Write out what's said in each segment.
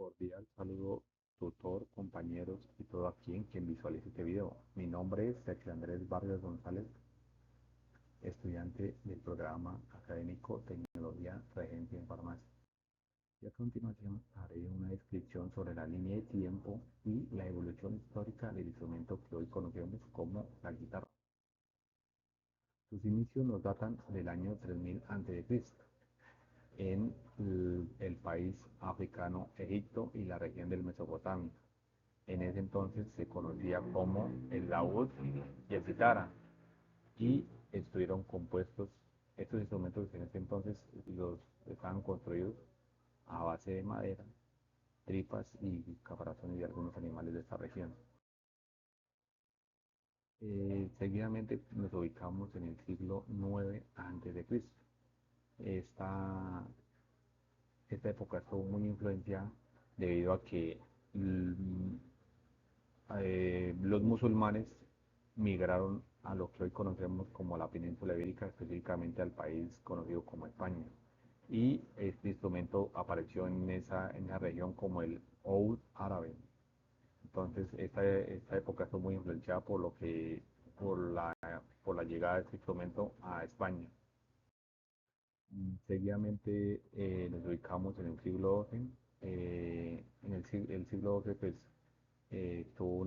Cordial saludo, tutor, compañeros y todo aquí en quien visualice este video. Mi nombre es Sergio Andrés Vargas González, estudiante del programa académico Tecnología, Regencia en Farmacia. Y a continuación haré una descripción sobre la línea de tiempo y la evolución histórica del instrumento que hoy conocemos como la guitarra. Sus inicios nos datan del año 3000 a.C. en el país africano Egipto y la región del Mesopotamia. En ese entonces se conocía como el laúd y el cítara, y estuvieron compuestos, estos instrumentos en ese entonces los estaban construidos a base de madera, tripas y caparazones de algunos animales de esta región. Seguidamente nos ubicamos en el siglo IX a.C. Esta, esta época estuvo muy influenciada debido a que los musulmanes migraron a lo que hoy conocemos como la península ibérica, específicamente al país conocido como España. Y este instrumento apareció en esa región como el oud árabe. Entonces, esta época estuvo muy influenciada por por la llegada de este instrumento a España. Seguidamente nos ubicamos en el siglo XII. El siglo XII pues, tuvo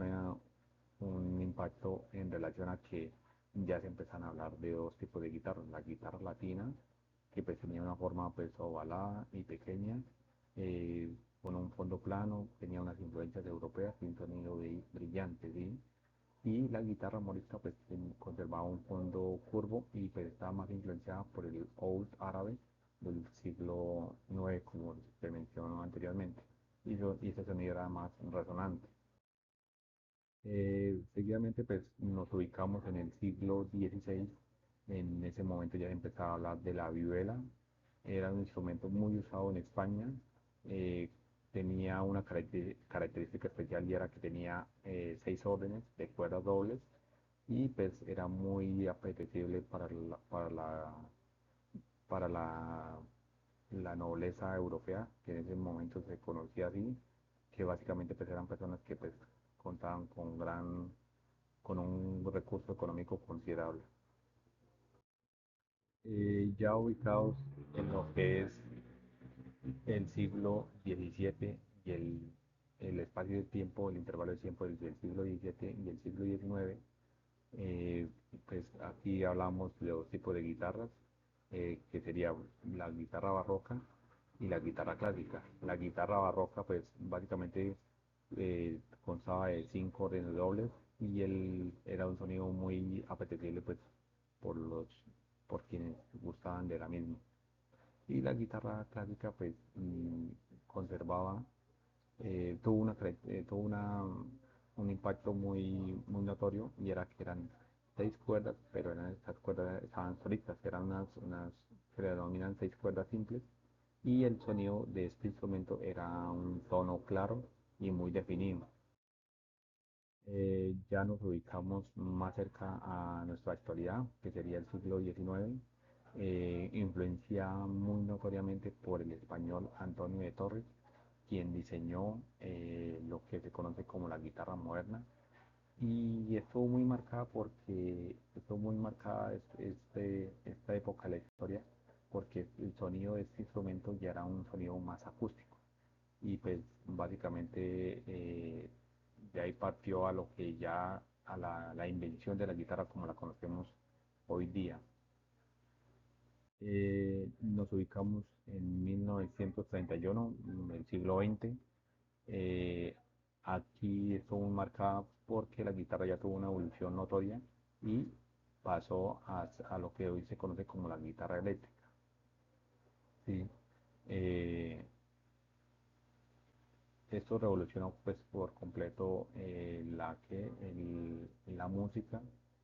un impacto en relación a que ya se empiezan a hablar de dos tipos de guitarras. La guitarra latina, que pues tenía una forma pues ovalada y pequeña, eh, con un fondo plano, tenía unas influencias europeas y un sonido brillante, ¿sí? Y la guitarra morisca pues conservaba un fondo curvo y pues estaba más influenciada por el oud árabe del siglo IX, como se mencionó anteriormente, y ese sonido era más resonante. Seguidamente pues nos ubicamos en el siglo XVI. En ese momento ya se empezaba a hablar de la vihuela. Era un instrumento muy usado en España. eh, Tenía una característica especial, y era que tenía 6 órdenes de cuerdas dobles, y pues era muy apetecible para la nobleza europea, que en ese momento se conocía así, que básicamente pues eran personas que pues contaban con un recurso económico considerable. Ya ubicados en lo que es el siglo XVII y el espacio de tiempo, el intervalo de tiempo del siglo XVII y el siglo XIX, eh, pues aquí hablamos de dos tipos de guitarras, que sería la guitarra barroca y la guitarra clásica. La guitarra barroca pues básicamente constaba de 5 órdenes dobles, y era un sonido muy apetecible pues por por quienes gustaban de la misma. Y la guitarra clásica pues conservaba, tuvo un impacto muy notorio, y era que eran 6 cuerdas, pero estas cuerdas estaban solitas, eran se le denominan 6 cuerdas simples, y el sonido de este instrumento era un tono claro y muy definido. Ya nos ubicamos más cerca a nuestra actualidad, que sería el siglo XIX, influenciada muy notoriamente por el español Antonio de Torres, quien diseñó lo que se conoce como la guitarra moderna. Y estuvo muy marcada estuvo muy marcada esta época de la historia, porque el sonido de este instrumento ya era un sonido más acústico, y pues básicamente de ahí partió a lo que ya a la invención de la guitarra como la conocemos hoy día. Nos ubicamos en 1931, en el siglo XX. Eh, Aquí estuvo marcada porque la guitarra ya tuvo una evolución notoria y pasó a lo que hoy se conoce como la guitarra eléctrica. ¿Sí? Eh, Esto revolucionó pues por completo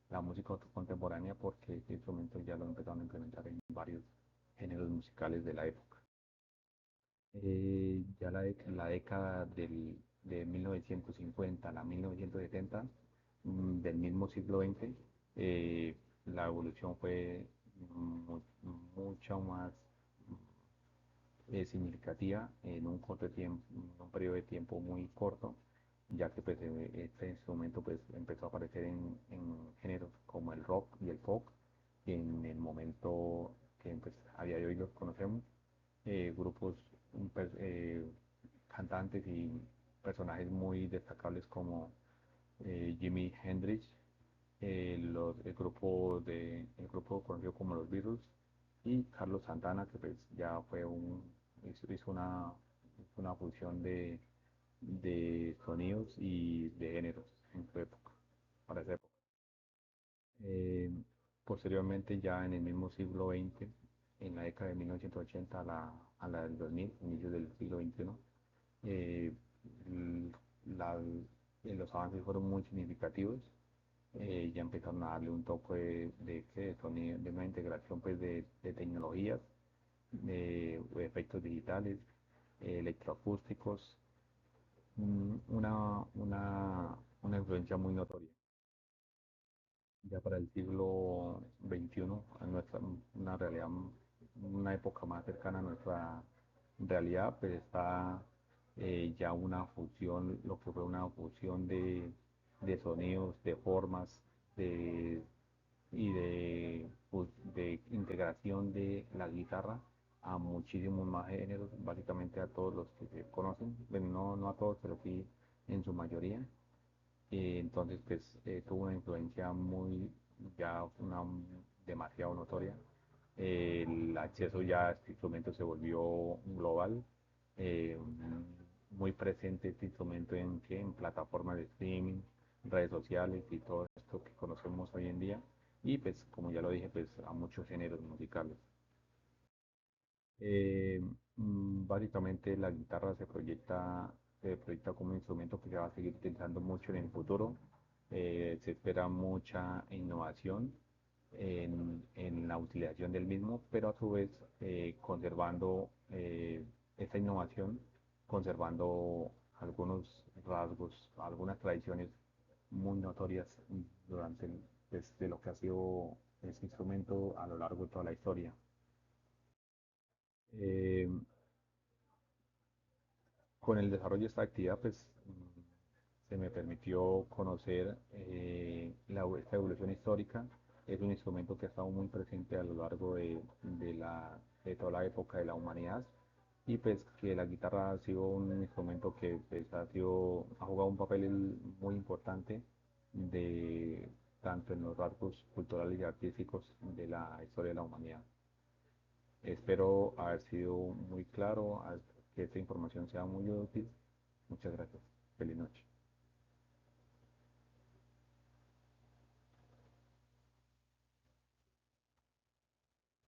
la música contemporánea, porque este instrumento ya lo empezaron a implementar en varios géneros musicales de la época. Ya la década de 1950 a la 1970, del mismo siglo XX, la evolución fue mu- mucho más significativa en un corto tiempo, en un periodo de tiempo muy corto, ya que pues, este instrumento pues, empezó a aparecer en géneros como el rock y el folk, y en el momento que pues, a día de hoy los conocemos, grupos, pues, cantantes y personajes muy destacables como Jimi Hendrix, el grupo conocido como los Beatles, y Carlos Santana, que pues ya hizo una fusión de sonidos y de géneros en su época, para esa época. Eh, Posteriormente, ya en el mismo siglo XX, en la década de 1980 a la del 2000, inicios del siglo XXI, eh, l- la- los avances fueron muy significativos. Ya empezaron a darle un toque de sonido, de una integración pues, de tecnologías, de efectos digitales, electroacústicos, una influencia muy notoria. Ya para el siglo XXI, una realidad, una época más cercana a nuestra realidad, pues está ya una fusión, lo que fue una fusión de sonidos, de formas, de, de integración de la guitarra a muchísimos más géneros, básicamente a todos los que se conocen, bueno, no a todos, pero sí en su mayoría. Entonces, pues tuvo una influencia demasiado notoria. El acceso ya a este instrumento se volvió global, eh, muy presente este instrumento en plataformas de streaming, redes sociales y todo esto que conocemos hoy en día. Y pues, como ya lo dije, pues a muchos géneros musicales. Eh, Básicamente la guitarra se proyecta como un instrumento que se va a seguir utilizando mucho en el futuro. Se espera mucha innovación en la utilización del mismo, pero a su vez conservando esta innovación, conservando algunos rasgos, algunas tradiciones muy notorias desde lo que ha sido este instrumento a lo largo de toda la historia. Eh, Con el desarrollo de esta actividad, pues se me permitió conocer esta evolución histórica. Es un instrumento que ha estado muy presente a lo largo de toda la época de la humanidad, y pues que la guitarra ha sido un instrumento que pues, ha jugado un papel muy importante de, tanto en los rasgos culturales y artísticos de la historia de la humanidad. Espero haber sido muy claro, que esta información sea muy útil. Muchas gracias. Feliz noche.